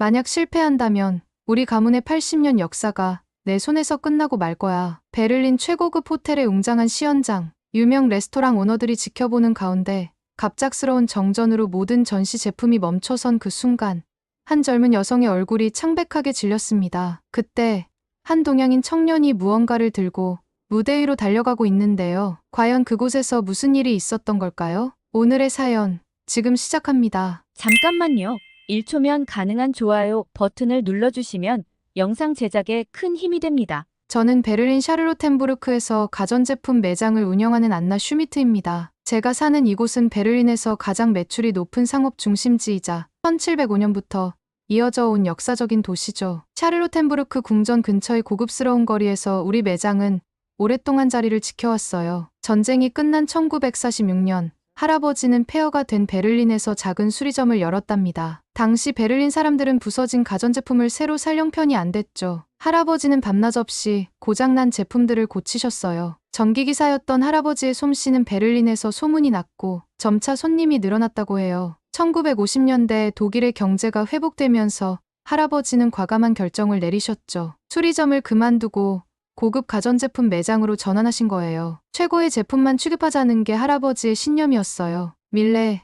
만약 실패한다면 우리 가문의 80년 역사가 내 손에서 끝나고 말 거야. 베를린 최고급 호텔의 웅장한 시연장, 유명 레스토랑 오너들이 지켜보는 가운데 갑작스러운 정전으로 모든 전시 제품이 멈춰선 그 순간 한 젊은 여성의 얼굴이 창백하게 질렸습니다. 그때 한 동양인 청년이 무언가를 들고 무대 위로 달려가고 있는데요. 과연 그곳에서 무슨 일이 있었던 걸까요? 오늘의 사연 지금 시작합니다. 잠깐만요. 1초면 가능한 좋아요 버튼을 눌러주시면 영상 제작에 큰 힘이 됩니다. 저는 베를린 샤를로텐부르크에서 가전제품 매장을 운영하는 안나 슈미트입니다. 제가 사는 이곳은 베를린에서 가장 매출이 높은 상업 중심지이자 1705년부터 이어져 온 역사적인 도시죠. 샤를로텐부르크 궁전 근처의 고급스러운 거리에서 우리 매장은 오랫동안 자리를 지켜왔어요. 전쟁이 끝난 1946년 할아버지는 폐허가 된 베를린에서 작은 수리점을 열었답니다. 당시 베를린 사람들은 부서진 가전제품을 새로 살 형편이 안 됐죠. 할아버지는 밤낮 없이 고장난 제품들을 고치셨어요. 전기기사였던 할아버지의 솜씨는 베를린에서 소문이 났고 점차 손님이 늘어났다고 해요. 1950년대 독일의 경제가 회복되면서 할아버지는 과감한 결정을 내리셨죠. 수리점을 그만두고 고급 가전제품 매장으로 전환하신 거예요. 최고의 제품만 취급하자는 게 할아버지의 신념이었어요. 밀레,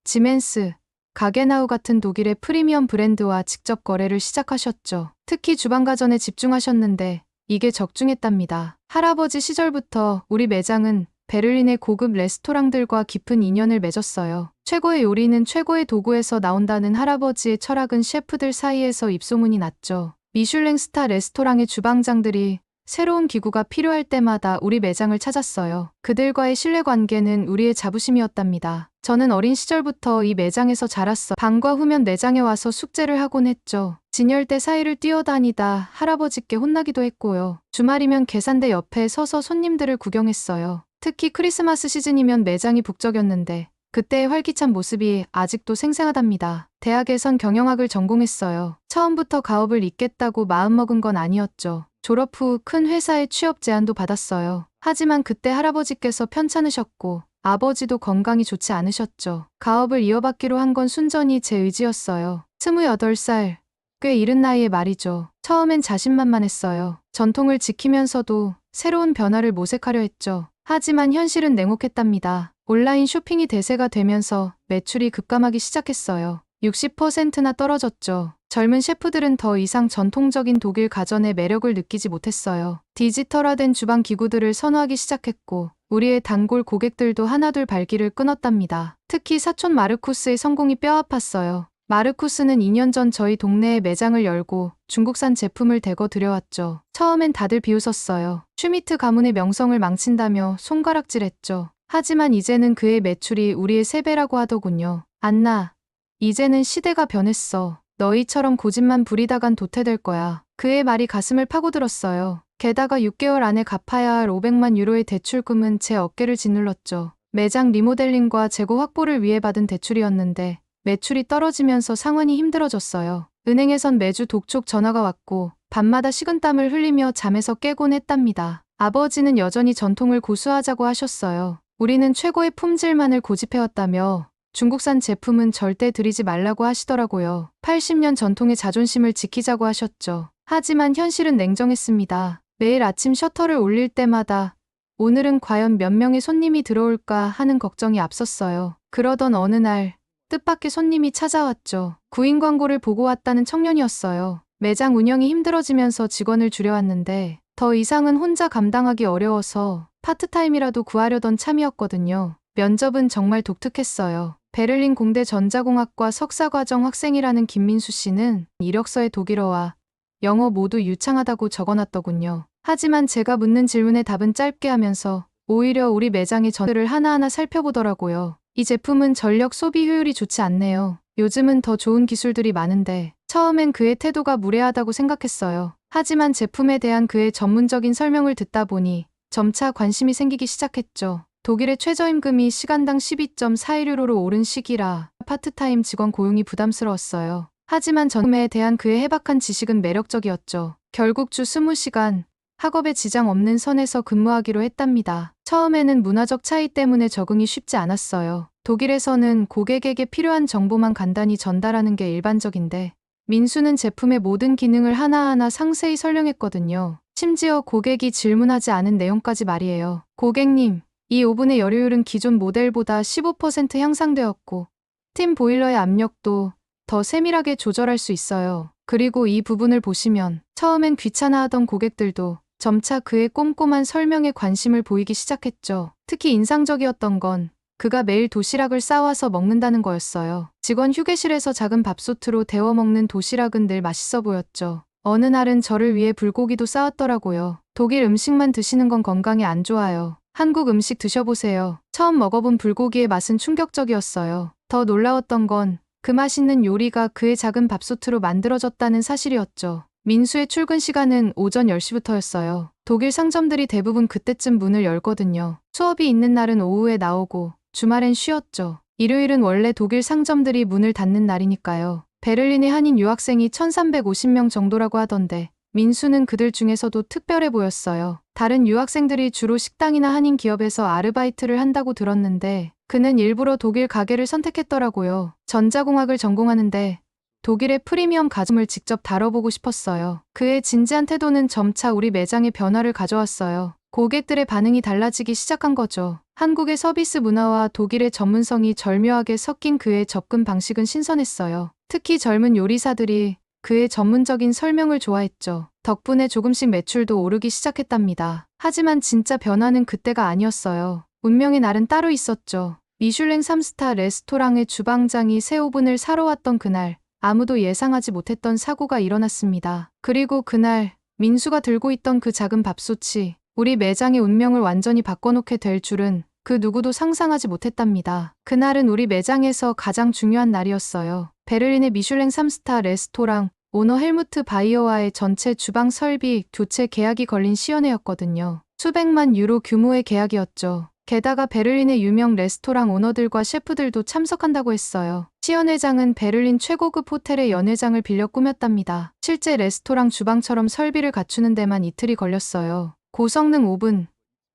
지멘스, 가게나우 같은 독일의 프리미엄 브랜드와 직접 거래를 시작하셨죠. 특히 주방가전에 집중하셨는데 이게 적중했답니다. 할아버지 시절부터 우리 매장은 베를린의 고급 레스토랑들과 깊은 인연을 맺었어요. 최고의 요리는 최고의 도구에서 나온다는 할아버지의 철학은 셰프들 사이에서 입소문이 났죠. 미슐랭 스타 레스토랑의 주방장들이 새로운 기구가 필요할 때마다 우리 매장을 찾았어요. 그들과의 신뢰관계는 우리의 자부심이었답니다. 저는 어린 시절부터 이 매장에서 자랐어. 방과 후면 매장에 와서 숙제를 하곤 했죠. 진열대 사이를 뛰어다니다 할아버지께 혼나기도 했고요. 주말이면 계산대 옆에 서서 손님들을 구경했어요. 특히 크리스마스 시즌이면 매장이 북적였는데 그때의 활기찬 모습이 아직도 생생하답니다. 대학에선 경영학을 전공했어요. 처음부터 가업을 잇겠다고 마음먹은 건 아니었죠. 졸업 후 큰 회사에 취업 제안도 받았어요. 하지만 그때 할아버지께서 편찮으셨고 아버지도 건강이 좋지 않으셨죠. 가업을 이어받기로 한 건 순전히 제 의지였어요. 28살, 꽤 이른 나이에 말이죠. 처음엔 자신만만했어요. 전통을 지키면서도 새로운 변화를 모색하려 했죠. 하지만 현실은 냉혹했답니다. 온라인 쇼핑이 대세가 되면서 매출이 급감하기 시작했어요. 60%나 떨어졌죠. 젊은 셰프들은 더 이상 전통적인 독일 가전의 매력을 느끼지 못했어요. 디지털화된 주방 기구들을 선호하기 시작했고 우리의 단골 고객들도 하나둘 발길을 끊었답니다. 특히 사촌 마르쿠스의 성공이 뼈아팠어요. 마르쿠스는 2년 전 저희 동네에 매장을 열고 중국산 제품을 대거 들여왔죠. 처음엔 다들 비웃었어요. 슈미트 가문의 명성을 망친다며 손가락질했죠. 하지만 이제는 그의 매출이 우리의 3배라고 하더군요. 안나, 이제는 시대가 변했어. 너희처럼 고집만 부리다간 도태될 거야. 그의 말이 가슴을 파고들었어요. 게다가 6개월 안에 갚아야 할 500만 유로의 대출금은 제 어깨를 짓눌렀죠. 매장 리모델링과 재고 확보를 위해 받은 대출이었는데 매출이 떨어지면서 상환이 힘들어졌어요. 은행에선 매주 독촉 전화가 왔고 밤마다 식은땀을 흘리며 잠에서 깨곤 했답니다. 아버지는 여전히 전통을 고수하자고 하셨어요. 우리는 최고의 품질만을 고집해왔다며 중국산 제품은 절대 들이지 말라고 하시더라고요. 80년 전통의 자존심을 지키자고 하셨죠. 하지만 현실은 냉정했습니다. 매일 아침 셔터를 올릴 때마다 오늘은 과연 몇 명의 손님이 들어올까 하는 걱정이 앞섰어요. 그러던 어느 날 뜻밖의 손님이 찾아왔죠. 구인 광고를 보고 왔다는 청년이었어요. 매장 운영이 힘들어지면서 직원을 줄여왔는데 더 이상은 혼자 감당하기 어려워서 파트타임이라도 구하려던 참이었거든요. 면접은 정말 독특했어요. 베를린 공대 전자공학과 석사과정 학생이라는 김민수 씨는 이력서에 독일어와 영어 모두 유창하다고 적어놨더군요. 하지만 제가 묻는 질문에 답은 짧게 하면서 오히려 우리 매장의 전들을 하나하나 살펴보더라고요. 이 제품은 전력 소비 효율이 좋지 않네요. 요즘은 더 좋은 기술들이 많은데 처음엔 그의 태도가 무례하다고 생각했어요. 하지만 제품에 대한 그의 전문적인 설명을 듣다 보니 점차 관심이 생기기 시작했죠. 독일의 최저임금이 시간당 12.41유로로 오른 시기라 파트타임 직원 고용이 부담스러웠어요. 하지만 전음에 대한 그의 해박한 지식은 매력적이었죠. 결국 주 20시간, 학업에 지장 없는 선에서 근무하기로 했답니다. 처음에는 문화적 차이 때문에 적응이 쉽지 않았어요. 독일에서는 고객에게 필요한 정보만 간단히 전달하는 게 일반적인데 민수는 제품의 모든 기능을 하나하나 상세히 설명했거든요. 심지어 고객이 질문하지 않은 내용까지 말이에요. 고객님, 이 오븐의 열효율은 기존 모델보다 15% 향상되었고, 스팀 보일러의 압력도 더 세밀하게 조절할 수 있어요. 그리고 이 부분을 보시면 처음엔 귀찮아하던 고객들도 점차 그의 꼼꼼한 설명에 관심을 보이기 시작했죠. 특히 인상적이었던 건 그가 매일 도시락을 싸와서 먹는다는 거였어요. 직원 휴게실에서 작은 밥솥으로 데워 먹는 도시락은 늘 맛있어 보였죠. 어느 날은 저를 위해 불고기도 싸왔더라고요. 독일 음식만 드시는 건 건강에 안 좋아요. 한국 음식 드셔보세요. 처음 먹어본 불고기의 맛은 충격적이었어요. 더 놀라웠던 건 그 맛있는 요리가 그의 작은 밥솥으로 만들어졌다는 사실이었죠. 민수의 출근 시간은 오전 10시부터였어요. 독일 상점들이 대부분 그때쯤 문을 열거든요. 수업이 있는 날은 오후에 나오고 주말엔 쉬었죠. 일요일은 원래 독일 상점들이 문을 닫는 날이니까요. 베를린의 한인 유학생이 1350명 정도라고 하던데 민수는 그들 중에서도 특별해 보였어요. 다른 유학생들이 주로 식당이나 한인 기업에서 아르바이트를 한다고 들었는데 그는 일부러 독일 가게를 선택했더라고요. 전자공학을 전공하는데 독일의 프리미엄 가전을 직접 다뤄보고 싶었어요. 그의 진지한 태도는 점차 우리 매장에 변화를 가져왔어요. 고객들의 반응이 달라지기 시작한 거죠. 한국의 서비스 문화와 독일의 전문성이 절묘하게 섞인 그의 접근 방식은 신선했어요. 특히 젊은 요리사들이 그의 전문적인 설명을 좋아했죠. 덕분에 조금씩 매출도 오르기 시작했답니다. 하지만 진짜 변화는 그때가 아니었어요. 운명의 날은 따로 있었죠. 미슐랭 3스타 레스토랑의 주방장이 새 오븐을 사러 왔던 그날, 아무도 예상하지 못했던 사고가 일어났습니다. 그리고 그날 민수가 들고 있던 그 작은 밥솥이 우리 매장의 운명을 완전히 바꿔놓게 될 줄은 그 누구도 상상하지 못했답니다. 그날은 우리 매장에서 가장 중요한 날이었어요. 베를린의 미슐랭 3스타 레스토랑 오너 헬무트 바이어와의 전체 주방 설비 교체 계약이 걸린 시연회였거든요. 수백만 유로 규모의 계약이었죠. 게다가 베를린의 유명 레스토랑 오너들과 셰프들도 참석한다고 했어요. 시연회장은 베를린 최고급 호텔의 연회장을 빌려 꾸몄답니다. 실제 레스토랑 주방처럼 설비를 갖추는 데만 이틀이 걸렸어요. 고성능 오븐,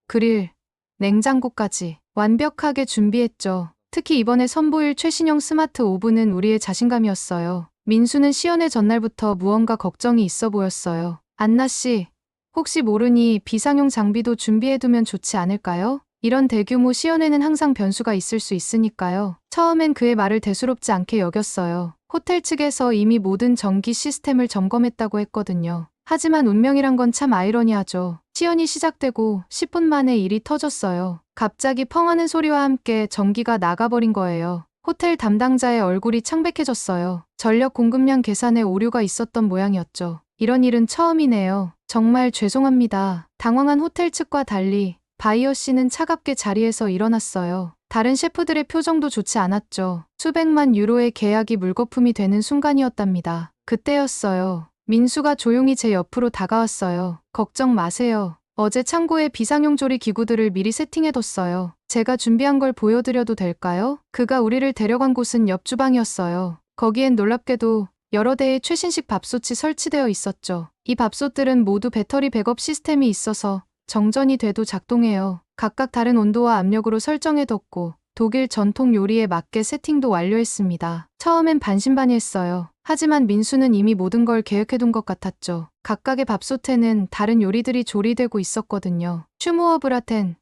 그릴, 냉장고까지 완벽하게 준비했죠. 특히 이번에 선보일 최신형 스마트 오븐은 우리의 자신감이었어요. 민수는 시연회 전날부터 무언가 걱정이 있어 보였어요. 안나 씨, 혹시 모르니 비상용 장비도 준비해두면 좋지 않을까요? 이런 대규모 시연회는 항상 변수가 있을 수 있으니까요. 처음엔 그의 말을 대수롭지 않게 여겼어요. 호텔 측에서 이미 모든 전기 시스템을 점검했다고 했거든요. 하지만 운명이란 건 참 아이러니하죠. 시연이 시작되고 10분 만에 일이 터졌어요. 갑자기 펑 하는 소리와 함께 전기가 나가버린 거예요. 호텔 담당자의 얼굴이 창백해졌어요. 전력 공급량 계산에 오류가 있었던 모양이었죠. 이런 일은 처음이네요. 정말 죄송합니다. 당황한 호텔 측과 달리 바이어 씨는 차갑게 자리에서 일어났어요. 다른 셰프들의 표정도 좋지 않았죠. 수백만 유로의 계약이 물거품이 되는 순간이었답니다. 그때였어요. 민수가 조용히 제 옆으로 다가왔어요. 걱정 마세요. 어제 창고에 비상용 조리 기구들을 미리 세팅해뒀어요. 제가 준비한 걸 보여드려도 될까요? 그가 우리를 데려간 곳은 옆 주방이었어요. 거기엔 놀랍게도 여러 대의 최신식 밥솥이 설치되어 있었죠. 이 밥솥들은 모두 배터리 백업 시스템이 있어서 정전이 돼도 작동해요. 각각 다른 온도와 압력으로 설정해뒀고 독일 전통 요리에 맞게 세팅도 완료했습니다. 처음엔 반신반의했어요. 하지만 민수는 이미 모든 걸 계획해둔 것 같았죠. 각각의 밥솥에는 다른 요리들이 조리되고 있었거든요. 슈모어브라텐,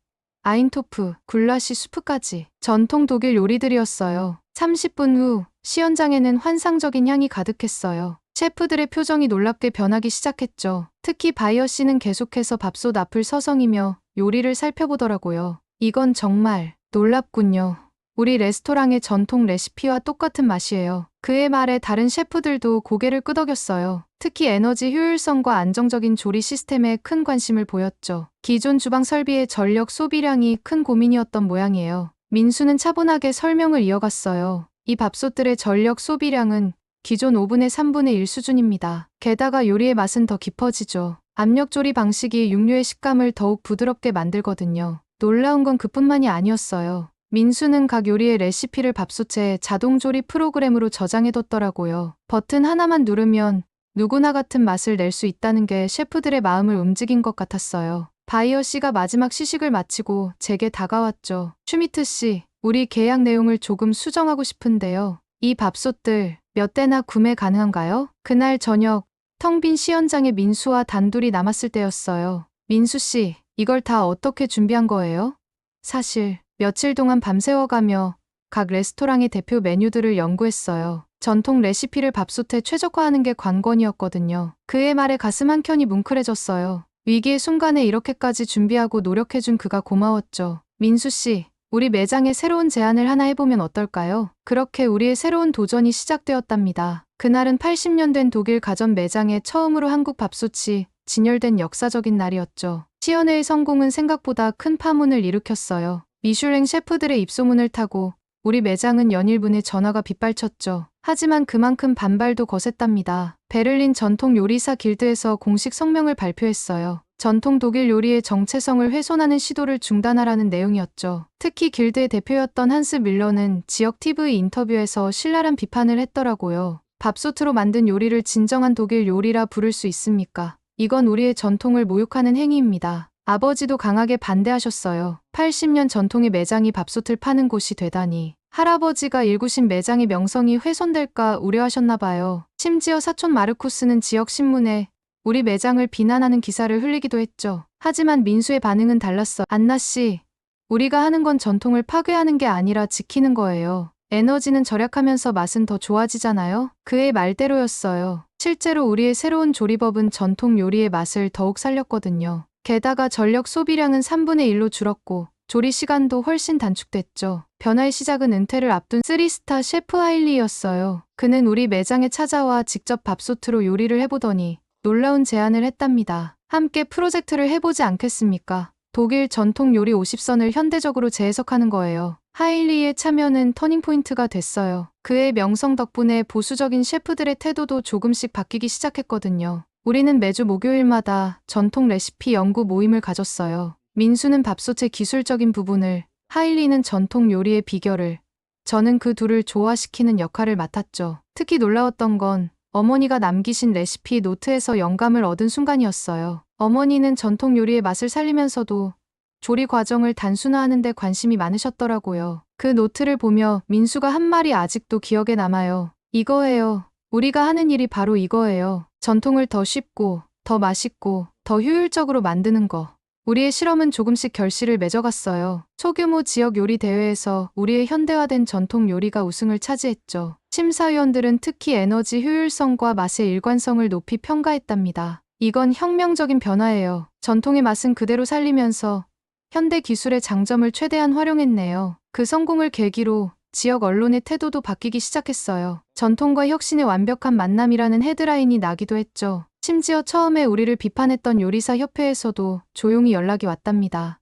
아인토프, 굴라시 수프까지 전통 독일 요리들이었어요. 30분 후 시연장에는 환상적인 향이 가득했어요. 셰프들의 표정이 놀랍게 변하기 시작했죠. 특히 바이어 씨는 계속해서 밥솥 앞을 서성이며 요리를 살펴보더라고요. 이건 정말 놀랍군요. 우리 레스토랑의 전통 레시피와 똑같은 맛이에요. 그의 말에 다른 셰프들도 고개를 끄덕였어요. 특히 에너지 효율성과 안정적인 조리 시스템에 큰 관심을 보였죠. 기존 주방 설비의 전력 소비량이 큰 고민이었던 모양이에요. 민수는 차분하게 설명을 이어갔어요. 이 밥솥들의 전력 소비량은 기존 오븐의 3분의 1 수준입니다. 게다가 요리의 맛은 더 깊어지죠. 압력 조리 방식이 육류의 식감을 더욱 부드럽게 만들거든요. 놀라운 건 그뿐만이 아니었어요. 민수는 각 요리의 레시피를 밥솥에 자동 조리 프로그램으로 저장해뒀더라고요. 버튼 하나만 누르면 누구나 같은 맛을 낼 수 있다는 게 셰프들의 마음을 움직인 것 같았어요. 바이어 씨가 마지막 시식을 마치고 제게 다가왔죠. 슈미트 씨, 우리 계약 내용을 조금 수정하고 싶은데요. 이 밥솥들 몇 대나 구매 가능한가요? 그날 저녁 텅 빈 시연장에 민수와 단둘이 남았을 때였어요. 민수 씨, 이걸 다 어떻게 준비한 거예요? 사실 며칠 동안 밤새워가며 각 레스토랑의 대표 메뉴들을 연구했어요. 전통 레시피를 밥솥에 최적화하는 게 관건이었거든요. 그의 말에 가슴 한켠이 뭉클해졌어요. 위기의 순간에 이렇게까지 준비하고 노력해준 그가 고마웠죠. 민수 씨, 우리 매장에 새로운 제안을 하나 해보면 어떨까요? 그렇게 우리의 새로운 도전이 시작되었답니다. 그날은 80년 된 독일 가전 매장에 처음으로 한국 밥솥이 진열된 역사적인 날이었죠. 시연회의 성공은 생각보다 큰 파문을 일으켰어요. 미슐랭 셰프들의 입소문을 타고 우리 매장은 연일분의 전화가 빗발쳤죠. 하지만 그만큼 반발도 거셌답니다. 베를린 전통 요리사 길드에서 공식 성명을 발표했어요. 전통 독일 요리의 정체성을 훼손하는 시도를 중단하라는 내용이었죠. 특히 길드의 대표였던 한스 밀러는 지역 TV 인터뷰에서 신랄한 비판을 했더라고요. 밥솥으로 만든 요리를 진정한 독일 요리라 부를 수 있습니까? 이건 우리의 전통을 모욕하는 행위입니다. 아버지도 강하게 반대하셨어요. 80년 전통의 매장이 밥솥을 파는 곳이 되다니. 할아버지가 일구신 매장의 명성이 훼손될까 우려하셨나 봐요. 심지어 사촌 마르쿠스는 지역 신문에 우리 매장을 비난하는 기사를 흘리기도 했죠. 하지만 민수의 반응은 달랐어. 안나 씨, 우리가 하는 건 전통을 파괴하는 게 아니라 지키는 거예요. 에너지는 절약하면서 맛은 더 좋아지잖아요. 그의 말대로였어요. 실제로 우리의 새로운 조리법은 전통 요리의 맛을 더욱 살렸거든요. 게다가 전력 소비량은 3분의 1로 줄었고 조리 시간도 훨씬 단축됐죠. 변화의 시작은 은퇴를 앞둔 3스타 셰프 하일리였어요. 그는 우리 매장에 찾아와 직접 밥솥으로 요리를 해보더니 놀라운 제안을 했답니다. 함께 프로젝트를 해보지 않겠습니까? 독일 전통 요리 50선을 현대적으로 재해석하는 거예요. 하일리의 참여는 터닝포인트가 됐어요. 그의 명성 덕분에 보수적인 셰프들의 태도도 조금씩 바뀌기 시작했거든요. 우리는 매주 목요일마다 전통 레시피 연구 모임을 가졌어요. 민수는 밥솥의 기술적인 부분을, 하일리는 전통 요리의 비결을, 저는 그 둘을 조화시키는 역할을 맡았죠. 특히 놀라웠던 건 어머니가 남기신 레시피 노트에서 영감을 얻은 순간이었어요. 어머니는 전통 요리의 맛을 살리면서도 조리 과정을 단순화하는 데 관심이 많으셨더라고요. 그 노트를 보며 민수가 한 말이 아직도 기억에 남아요. 이거예요. 우리가 하는 일이 바로 이거예요. 전통을 더 쉽고, 더 맛있고, 더 효율적으로 만드는 거. 우리의 실험은 조금씩 결실을 맺어갔어요. 소규모 지역 요리 대회에서 우리의 현대화된 전통 요리가 우승을 차지했죠. 심사위원들은 특히 에너지 효율성과 맛의 일관성을 높이 평가했답니다. 이건 혁명적인 변화예요. 전통의 맛은 그대로 살리면서 현대 기술의 장점을 최대한 활용했네요. 그 성공을 계기로 지역 언론의 태도도 바뀌기 시작했어요. 전통과 혁신의 완벽한 만남이라는 헤드라인이 나기도 했죠. 심지어 처음에 우리를 비판했던 요리사 협회에서도 조용히 연락이 왔답니다.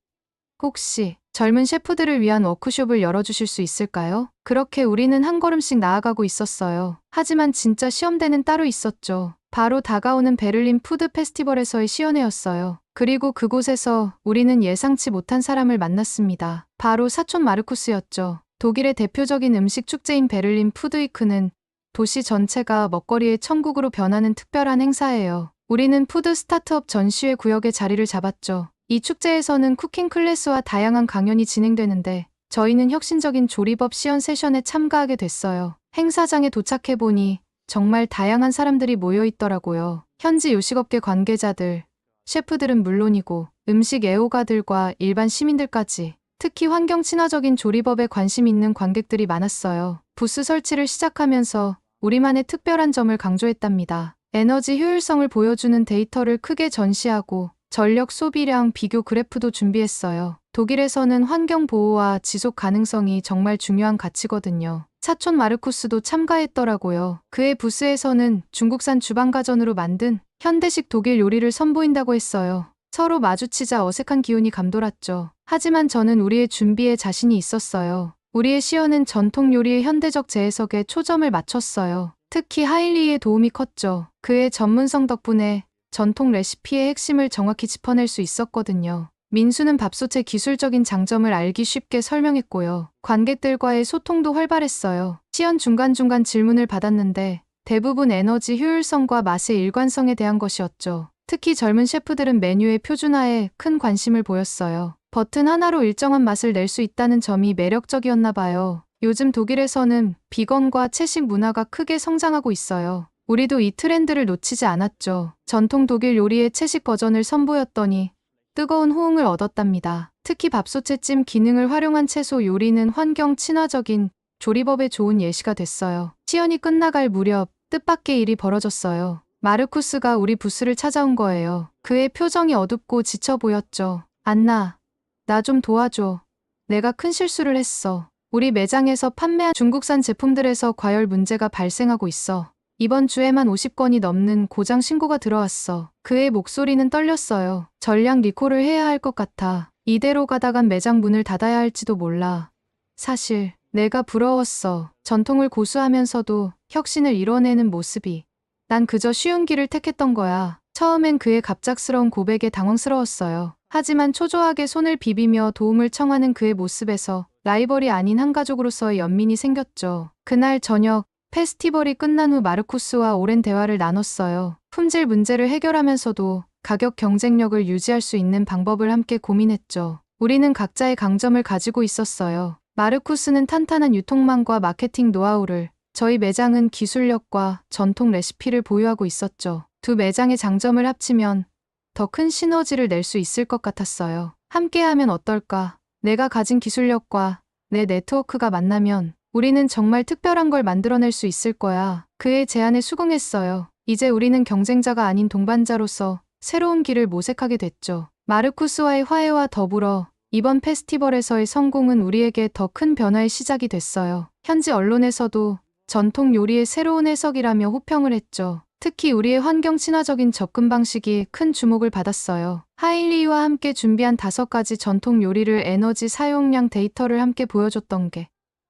혹시 젊은 셰프들을 위한 워크숍을 열어주실 수 있을까요? 그렇게 우리는 한 걸음씩 나아가고 있었어요. 하지만 진짜 시험대는 따로 있었죠. 바로 다가오는 베를린 푸드 페스티벌에서의 시연회였어요. 그리고 그곳에서 우리는 예상치 못한 사람을 만났습니다. 바로 사촌 마르쿠스였죠. 독일의 대표적인 음식 축제인 베를린 푸드위크는 도시 전체가 먹거리의 천국으로 변하는 특별한 행사예요. 우리는 푸드 스타트업 전시회 구역에 자리를 잡았죠. 이 축제에서는 쿠킹 클래스와 다양한 강연이 진행되는데 저희는 혁신적인 조리법 시연 세션에 참가하게 됐어요. 행사장에 도착해보니 정말 다양한 사람들이 모여 있더라고요. 현지 요식업계 관계자들, 셰프들은 물론이고 음식 애호가들과 일반 시민들까지. 특히 환경 친화적인 조리법에 관심 있는 관객들이 많았어요. 부스 설치를 시작하면서 우리만의 특별한 점을 강조했답니다. 에너지 효율성을 보여주는 데이터를 크게 전시하고 전력 소비량 비교 그래프도 준비했어요. 독일에서는 환경 보호와 지속 가능성이 정말 중요한 가치거든요. 사촌 마르쿠스도 참가했더라고요. 그의 부스에서는 중국산 주방가전으로 만든 현대식 독일 요리를 선보인다고 했어요. 서로 마주치자 어색한 기운이 감돌았죠. 하지만 저는 우리의 준비에 자신이 있었어요. 우리의 시연은 전통 요리의 현대적 재해석에 초점을 맞췄어요. 특히 하일리의 도움이 컸죠. 그의 전문성 덕분에 전통 레시피의 핵심을 정확히 짚어낼 수 있었거든요. 민수는 밥솥의 기술적인 장점을 알기 쉽게 설명했고요. 관객들과의 소통도 활발했어요. 시연 중간중간 질문을 받았는데 대부분 에너지 효율성과 맛의 일관성에 대한 것이었죠. 특히 젊은 셰프들은 메뉴의 표준화에 큰 관심을 보였어요. 버튼 하나로 일정한 맛을 낼 수 있다는 점이 매력적이었나 봐요. 요즘 독일에서는 비건과 채식 문화가 크게 성장하고 있어요. 우리도 이 트렌드를 놓치지 않았죠. 전통 독일 요리의 채식 버전을 선보였더니 뜨거운 호응을 얻었답니다. 특히 밥솥에 기능을 활용한 채소 요리는 환경 친화적인 조리법에 좋은 예시가 됐어요. 시연이 끝나갈 무렵 뜻밖의 일이 벌어졌어요. 마르쿠스가 우리 부스를 찾아온 거예요. 그의 표정이 어둡고 지쳐 보였죠. 안나, 나 좀 도와줘. 내가 큰 실수를 했어. 우리 매장에서 판매한 중국산 제품들에서 과열 문제가 발생하고 있어. 이번 주에만 50건이 넘는 고장 신고가 들어왔어. 그의 목소리는 떨렸어요. 전량 리콜을 해야 할 것 같아. 이대로 가다간 매장 문을 닫아야 할지도 몰라. 사실 내가 부러웠어. 전통을 고수하면서도 혁신을 이뤄내는 모습이. 난 그저 쉬운 길을 택했던 거야. 처음엔 그의 갑작스러운 고백에 당황스러웠어요. 하지만 초조하게 손을 비비며 도움을 청하는 그의 모습에서 라이벌이 아닌 한 가족으로서의 연민이 생겼죠. 그날 저녁 페스티벌이 끝난 후 마르쿠스와 오랜 대화를 나눴어요. 품질 문제를 해결하면서도 가격 경쟁력을 유지할 수 있는 방법을 함께 고민했죠. 우리는 각자의 강점을 가지고 있었어요. 마르쿠스는 탄탄한 유통망과 마케팅 노하우를, 저희 매장은 기술력과 전통 레시피를 보유하고 있었죠. 두 매장의 장점을 합치면 더 큰 시너지를 낼 수 있을 것 같았어요. 함께하면 어떨까? 내가 가진 기술력과 내 네트워크가 만나면 우리는 정말 특별한 걸 만들어낼 수 있을 거야. 그의 제안에 수긍했어요. 이제 우리는 경쟁자가 아닌 동반자로서 새로운 길을 모색하게 됐죠. 마르쿠스와의 화해와 더불어 이번 페스티벌에서의 성공은 우리에게 더 큰 변화의 시작이 됐어요. 현지 언론에서도 전통 요리의 새로운 해석이라며 호평을 했죠. 특히 우리의 환경 친화적인 접근 방식이 큰 주목을 받았어요. 하일리와 함께 준비한 5가지 전통 요리를 에너지 사용량 데이터를 함께 보여줬던 게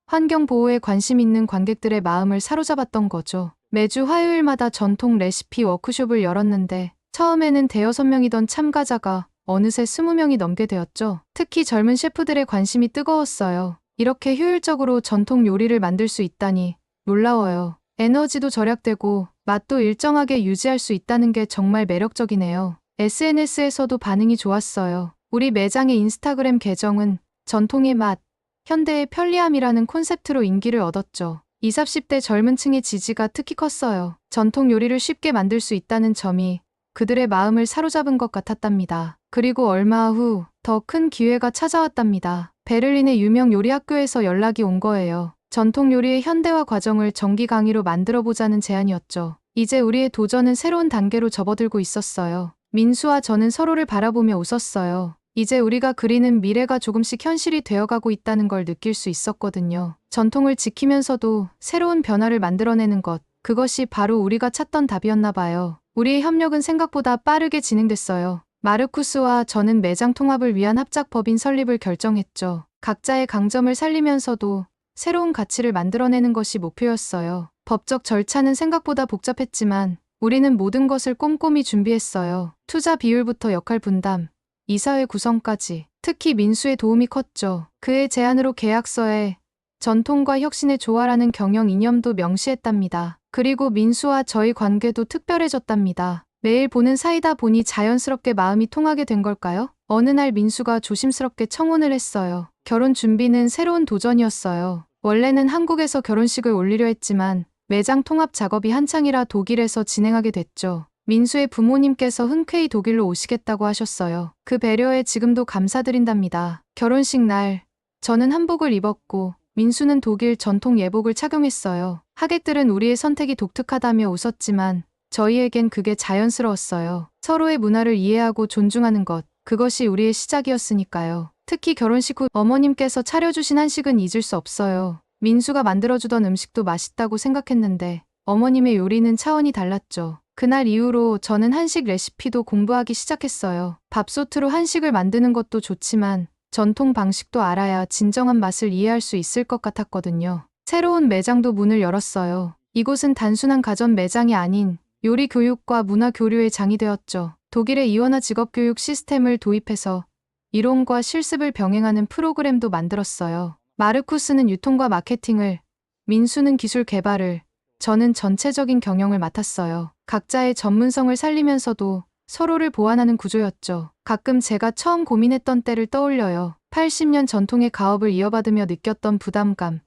환경 보호에 관심 있는 관객들의 마음을 사로잡았던 거죠. 매주 화요일마다 전통 레시피 워크숍을 열었는데 처음에는 5~6명이던 참가자가 어느새 20명이 넘게 되었죠. 특히 젊은 셰프들의 관심이 뜨거웠어요. 이렇게 효율적으로 전통 요리를 만들 수 있다니 놀라워요. 에너지도 절약되고 맛도 일정하게 유지할 수 있다는 게 정말 매력적이네요. SNS에서도 반응이 좋았어요. 우리 매장의 인스타그램 계정은 전통의 맛, 현대의 편리함이라는 콘셉트로 인기를 얻었죠. 20, 30대 젊은 층의 지지가 특히 컸어요. 전통 요리를 쉽게 만들 수 있다는 점이 그들의 마음을 사로잡은 것 같았답니다. 그리고 얼마 후 더 큰 기회가 찾아왔답니다. 베를린의 유명 요리 학교에서 연락이 온 거예요. 전통 요리의 현대화 과정을 정기 강의로 만들어보자는 제안이었죠. 이제 우리의 도전은 새로운 단계로 접어들고 있었어요. 민수와 저는 서로를 바라보며 웃었어요. 이제 우리가 그리는 미래가 조금씩 현실이 되어가고 있다는 걸 느낄 수 있었거든요. 전통을 지키면서도 새로운 변화를 만들어내는 것, 그것이 바로 우리가 찾던 답이었나 봐요. 우리의 협력은 생각보다 빠르게 진행됐어요. 마르쿠스와 저는 매장 통합을 위한 합작법인 설립을 결정했죠. 각자의 강점을 살리면서도 새로운 가치를 만들어내는 것이 목표였어요. 법적 절차는 생각보다 복잡했지만 우리는 모든 것을 꼼꼼히 준비했어요. 투자 비율부터 역할 분담, 이사회 구성까지. 특히 민수의 도움이 컸죠. 그의 제안으로 계약서에 전통과 혁신의 조화라는 경영 이념도 명시했답니다. 그리고 민수와 저희 관계도 특별해졌답니다. 매일 보는 사이다 보니 자연스럽게 마음이 통하게 된 걸까요? 어느 날 민수가 조심스럽게 청혼을 했어요. 결혼 준비는 새로운 도전이었어요. 원래는 한국에서 결혼식을 올리려 했지만 매장 통합 작업이 한창이라 독일에서 진행하게 됐죠. 민수의 부모님께서 흔쾌히 독일로 오시겠다고 하셨어요. 그 배려에 지금도 감사드린답니다. 결혼식 날 저는 한복을 입었고 민수는 독일 전통 예복을 착용했어요. 하객들은 우리의 선택이 독특하다며 웃었지만 저희에겐 그게 자연스러웠어요. 서로의 문화를 이해하고 존중하는 것, 그것이 우리의 시작이었으니까요. 특히 결혼식 후 어머님께서 차려주신 한식은 잊을 수 없어요. 민수가 만들어주던 음식도 맛있다고 생각했는데 어머님의 요리는 차원이 달랐죠. 그날 이후로 저는 한식 레시피도 공부하기 시작했어요. 밥솥으로 한식을 만드는 것도 좋지만 전통 방식도 알아야 진정한 맛을 이해할 수 있을 것 같았거든요. 새로운 매장도 문을 열었어요. 이곳은 단순한 가전 매장이 아닌 요리 교육과 문화 교류의 장이 되었죠. 독일의 이원화 직업 교육 시스템을 도입해서 이론과 실습을 병행하는 프로그램도 만들었어요. 마르쿠스는 유통과 마케팅을, 민수는 기술 개발을, 저는 전체적인 경영을 맡았어요. 각자의 전문성을 살리면서도 서로를 보완하는 구조였죠. 가끔 제가 처음 고민했던 때를 떠올려요. 80년 전통의 가업을 이어받으며 느꼈던 부담감.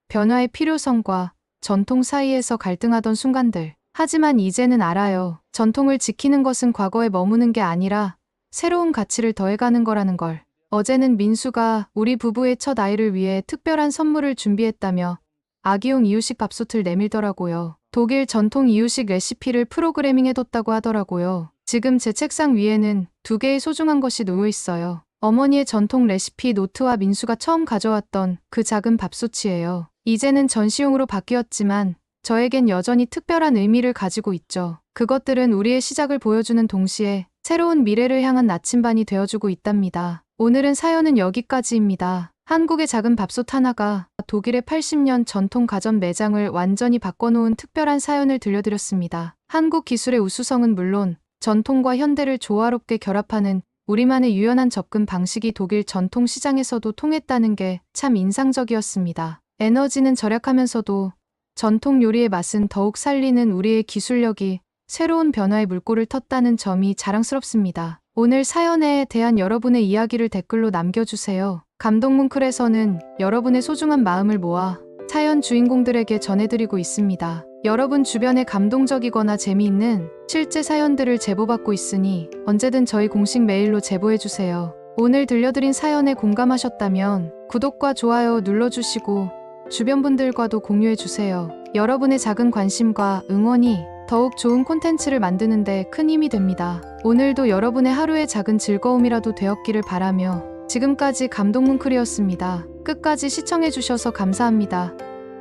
변화의 필요성과 전통 사이에서 갈등하던 순간들. 하지만 이제는 알아요. 전통을 지키는 것은 과거에 머무는 게 아니라 새로운 가치를 더해가는 거라는 걸. 어제는 민수가 우리 부부의 첫 아이를 위해 특별한 선물을 준비했다며 아기용 이유식 밥솥을 내밀더라고요. 독일 전통 이유식 레시피를 프로그래밍해뒀다고 하더라고요. 지금 제 책상 위에는 2개의 소중한 것이 놓여 있어요. 어머니의 전통 레시피 노트와 민수가 처음 가져왔던 그 작은 밥솥이에요. 이제는 전시용으로 바뀌었지만 저에겐 여전히 특별한 의미를 가지고 있죠. 그것들은 우리의 시작을 보여주는 동시에 새로운 미래를 향한 나침반이 되어주고 있답니다. 오늘은 사연은 여기까지입니다. 한국의 작은 밥솥 하나가 독일의 80년 전통 가전 매장을 완전히 바꿔놓은 특별한 사연을 들려드렸습니다. 한국 기술의 우수성은 물론 전통과 현대를 조화롭게 결합하는 우리만의 유연한 접근 방식이 독일 전통 시장에서도 통했다는 게 참 인상적이었습니다. 에너지는 절약하면서도 전통 요리의 맛은 더욱 살리는 우리의 기술력이 새로운 변화의 물꼬를 텄다는 점이 자랑스럽습니다. 오늘 사연에 대한 여러분의 이야기를 댓글로 남겨주세요. 감동뭉클에서는 여러분의 소중한 마음을 모아 사연 주인공들에게 전해드리고 있습니다. 여러분 주변에 감동적이거나 재미있는 실제 사연들을 제보받고 있으니 언제든 저희 공식 메일로 제보해주세요. 오늘 들려드린 사연에 공감하셨다면 구독과 좋아요 눌러주시고 주변 분들과도 공유해주세요. 여러분의 작은 관심과 응원이 더욱 좋은 콘텐츠를 만드는데 큰 힘이 됩니다. 오늘도 여러분의 하루의 작은 즐거움이라도 되었기를 바라며 지금까지 감동뭉클이었습니다. 끝까지 시청해주셔서 감사합니다.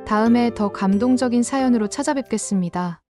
다음에 더 감동적인 사연으로 찾아뵙겠습니다.